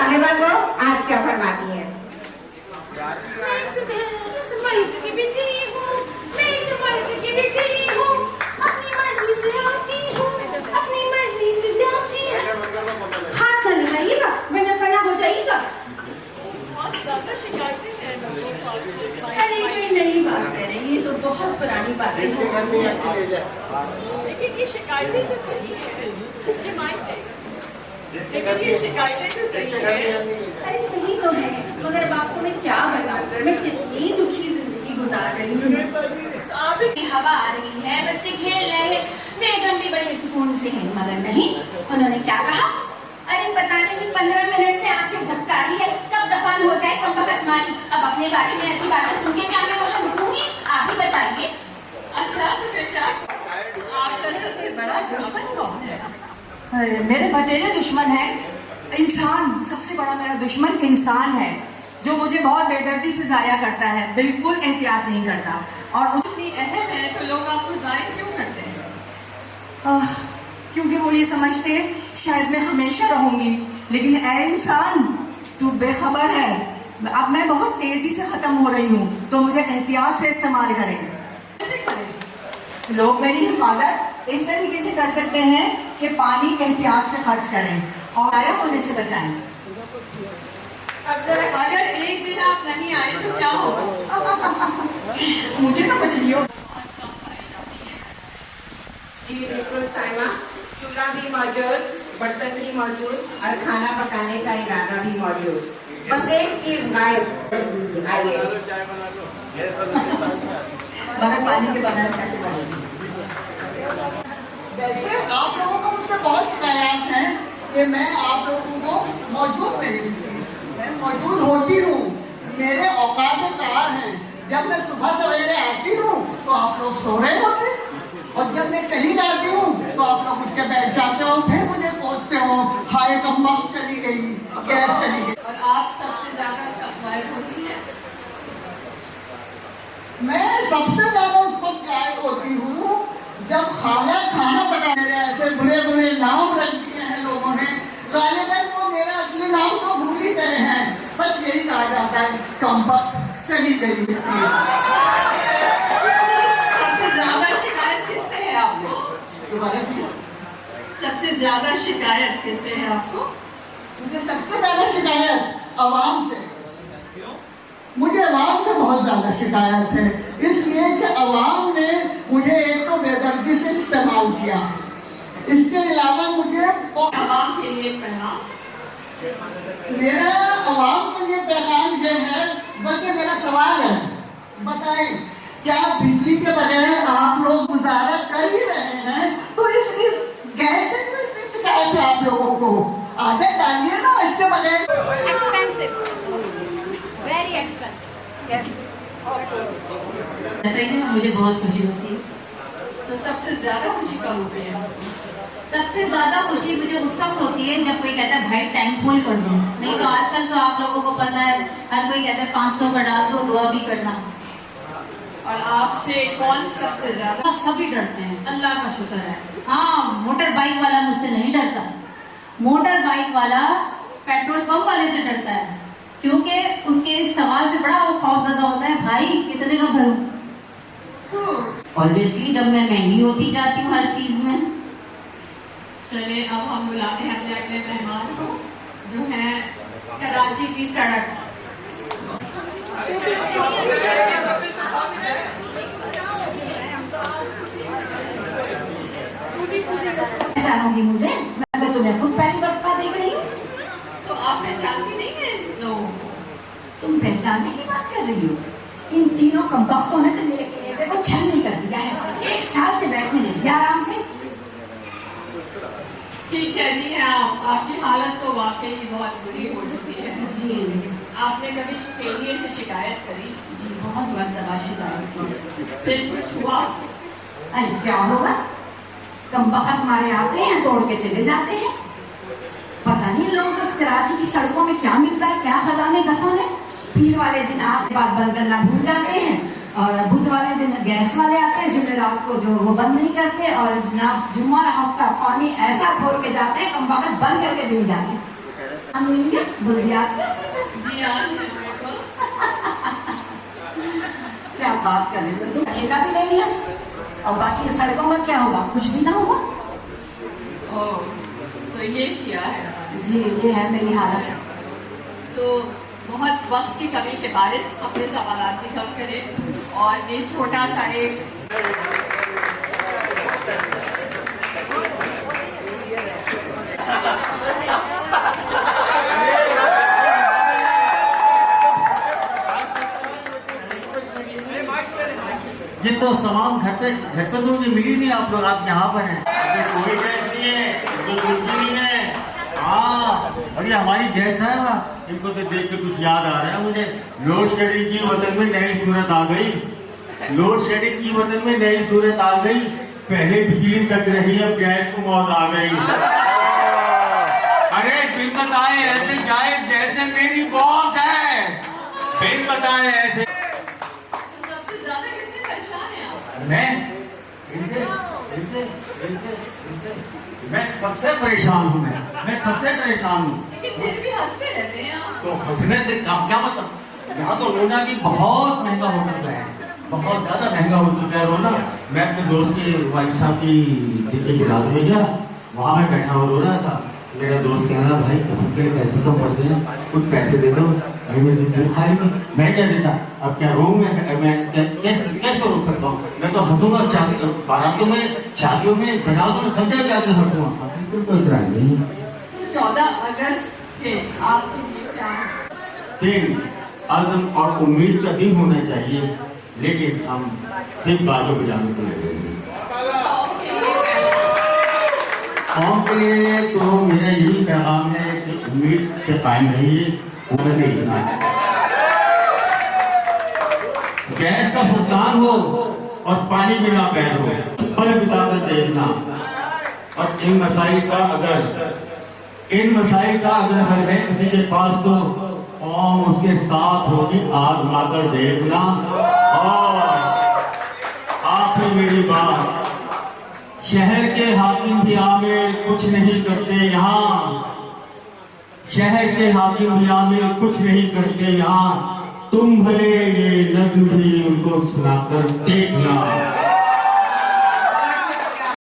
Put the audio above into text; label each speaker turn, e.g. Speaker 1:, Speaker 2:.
Speaker 1: साहिबा को आज क्या फरमाती है।
Speaker 2: हाथ न लगाइएगा वरना फना हो जाएगा। अरे कोई नई बात है, ये तो बहुत पुरानी बात है।
Speaker 3: लेकिन ये शिकायतें तो सही है, ये माइक है, लेकिन ये शिकायतें तो सही है।
Speaker 2: अरे सही तो है, मगर बापू मैं क्या बताऊं, मैं कितनी दुखी जिंदगी गुजार रही हूँ।
Speaker 4: अभी हवा आ रही है, बच्चे खेल रहे हैं, बेगम भी बड़े सुकून से हैं, मगर नहीं, उन्होंने क्या कहा? अरे पता नहीं 15 मिनट से आंखें झपका रही है, कब दफन हो जाए, कब वक्त मारी। अब अपने बारे में ऐसी बातें सुन के क्या मैं वहाँ रुकूंगी? आप ही बताइए।
Speaker 3: अच्छा तो फिर क्या आपका सबसे बड़ा दुश्मन कौन है?
Speaker 4: अरे मेरे भतीजे दुश्मन है इंसान, सबसे बड़ा मेरा दुश्मन इंसान है, जो मुझे बहुत बेदर्दी से जाया करता है, बिल्कुल एहतियात नहीं करता। और
Speaker 3: इतनी अहम है तो लोग आपको जाया क्यों करते हैं?
Speaker 4: क्योंकि वो ये समझते हैं शायद मैं हमेशा रहूंगी, लेकिन ऐ इंसान तू बेखबर है, अब मैं बहुत तेजी से खत्म हो रही हूँ, तो मुझे एहतियात से इस्तेमाल करें।
Speaker 3: कैसे करें?
Speaker 4: लोग मेरी हिफाजत इस तरीके से कर सकते हैं कि पानी एहतियात से खर्च करें और गायब होने से बचाएं।
Speaker 3: अब जरा अगर एक दिन आप नहीं आए तो क्या होगा?
Speaker 4: मुझे तो कुछ नहीं हो।
Speaker 1: जी बिल्कुल साहिबा, चूल्हा भी मौजूद, बर्तन भी मौजूद और खाना पकाने का इरादा भी मौजूद, बस एक चीज गायब। आइए
Speaker 4: मगर पानी के बगैर कैसे बनेगी?
Speaker 5: वैसे आप लोगों को मुझसे बहुत शिकायत है कि मैं आप लोगों को मौजूद नहीं मिलती। मैं मौजूद होती हूँ, मेरे औकात कार हैं। जब मैं सुबह सवेरे आती हूँ तो आप लोग सो रहे होते, और जब मैं चली जाती हूँ तो आप लोग उठ के बैठ जाते हो, फिर मुझे कोसते हो, हाय कम चली गई, गैस चली गई।
Speaker 3: और आप सबसे ज्यादा कब गायब होती है?
Speaker 5: मैं सबसे ज्यादा उस वक्त गायब होती हूँ जब खाना पकाने में ऐसे बुरे बुरे नाम रख दिए हैं लोगों ने। गालिबन वो मेरा असली नाम तो भूल ही गए हैं, बस यही कहा जाता है कम चली गई।
Speaker 3: सबसे ज्यादा शिकायत किससे है आपको? सबसे ज्यादा शिकायत किससे है आपको?
Speaker 5: मुझे सबसे ज्यादा शिकायत अवाम से, मुझे अवाम से बहुत ज्यादा शिकायत है, इसलिए कि अवाम ने मुझे एक तो बेदर्दी से इस्तेमाल किया, इसके अलावा मुझे
Speaker 3: आवाम के लिए पैगाम?
Speaker 5: मेरा अवाम के लिए पैगाम ये है, बल्कि मेरा सवाल है, बताएं क्या बिजली के बगैर आप लोग गुजारा कर ही रहे हैं, तो इस गैस से क्यों इतनी शिकायत है आप लोगों को? आदत डालिए ना इसके बगैर।
Speaker 2: Expensive, very expensive.
Speaker 6: ऐसा ही ना, मुझे बहुत खुशी होती है।
Speaker 3: तो सबसे ज्यादा खुशी कब होती है?
Speaker 6: सबसे ज्यादा खुशी मुझे उस वक्त होती है जब कोई कहता है भाई टैंक फुल कर दो। नहीं तो आजकल तो आप लोगों को पता है, हर कोई कहता है 500 का डाल दो, दुआ भी करना।
Speaker 3: और आपसे कौन सबसे ज्यादा?
Speaker 6: सभी डरते हैं, अल्लाह का शुक्र है। हाँ, मोटर बाइक वाला मुझसे नहीं डरता। मोटर बाइक वाला पेट्रोल पंप वाले से डरता है, क्योंकि उसके इस सवाल से बड़ा वो खौफजदा होता है, भाई कितने का भरूं?
Speaker 7: ऑब्वियसली जब मैं महंगी होती जाती हूँ हर चीज में।
Speaker 3: चलिए अब हम बुलाते हैं अपने अगले मेहमान को, जो है कराची की सड़क।
Speaker 4: जानूंगी मुझे, मैं तो तुम्हें खुद पहली बरपा देख रही हूँ।
Speaker 3: तो आप पहचानती नहीं है लोगों को?
Speaker 4: तुम पहचानने की बात कर रही हो? इन तीनों कमबख्तों ने तो मेरे कलेजे को छल नहीं कर दिया है, 1 साल से बैठने नहीं दिया आराम से।
Speaker 3: ठीक है जी, आपकी हालत तो वाकई बहुत बुरी हो चुकी है
Speaker 4: जी।
Speaker 3: आपने कभी फेलियर से शिकायत करी?
Speaker 4: जी बहुत मरतबा शिकायत की।
Speaker 3: फिर कुछ हुआ?
Speaker 4: अरे क्या होगा, कमबख्त मारे आते हैं, तोड़ के चले जाते हैं। पता नहीं लोग तो कराची की सड़कों में क्या मिलता है, क्या खजाने दफन है। पीर वाले दिन आप बात बंद करना भूल जाते हैं, और बुध वाले दिन गैस वाले आते हैं, जुमेरात को जो वो बंद नहीं करते, और जनाब जुम्मा हफ्ता पानी ऐसा खोल के जाते हैं कमबख्त बंद करके भी जाते हैं। मिल गया भूल गया आपके सर।
Speaker 3: जी याद है मेरे को।
Speaker 4: क्या बात कर रहे हो तुम, ठेका भी ले लिया और बाकी सड़कों का क्या होगा, कुछ भी ना होगा।
Speaker 3: ओह, तो ये किया है।
Speaker 4: जी ये है मेरी हालत।
Speaker 3: तो बहुत वक्त की कमी के बायस अपने सवाल भी कम करें और ये छोटा सा एक
Speaker 8: ये तो सामान घर पे तो मुझे मिली नहीं, आप लोग आप यहाँ पर हैं। कोई गैस नहीं है, कोई कुछ नहीं है। हाँ, और ये हमारी गैस है वाह, इनको तो देख के कुछ याद आ रहा है मुझे। लोड शेडिंग की वतन में नई सूरत आ गई, लोड शेडिंग की वतन में नई सूरत आ गई। पहले बिजली कट रही, अब गैस को मौत आ गई। अरे बिल बताए ऐसे जाए जैसे मेरी बॉस है, बिल बताए ऐसे।
Speaker 3: सबसे ज्यादा किससे परेशान है आप?
Speaker 8: मैं सबसे परेशान हूँ। मैं सबसे परेशान हूँ।
Speaker 3: लेकिन फिर भी हंसते रहते हैं आप।
Speaker 8: तो हंसने से क्या मतलब, यहाँ तो रोना भी बहुत महंगा हो चुका है, बहुत ज्यादा महंगा हो चुका है रोना। मैं अपने दोस्त के वाइफ साहब की जनाजे में गया, वहाँ मैं बैठा हुआ रो रहा था। मेरा दोस्त कह रहा भाई के पैसे कम पड़ते हैं, कुछ पैसे दे दो। मैं क्या देता, अब क्या रो मैं कैसे रोक सकता हूँ। मैं तो हंसूंगा, बारातों में, शादियों में, जनाजों में सब जगह जाके हंसूंगा, हंसने को इतराज नहीं।
Speaker 3: तो 14 अगस्त के आपके लिए क्या है?
Speaker 8: दिन आज़म और उम्मीद का दिन होना चाहिए, लेकिन हम सिर्फ बाजों बजाने को लगे हैं। कौम के लिए तो मेरा यही पैगाम है कि उम्मीद पे कायम रहिए, उम्र नहीं लेना। गैस का भुगतान हो और पानी बिना पैर हो, पल बिताकर देखना। और इन मसाइल का अगर हल है किसी के पास, तो कौम उसके साथ होगी, आजमाकर देखना। और आखिर मेरी बात, शहर के हाकिम भी आमिर कुछ नहीं करते यहाँ, शहर के हाकिम भी आमिर कुछ नहीं करते यहाँ। तुम भले ये नज्म भी उनको सुनाकर देखना।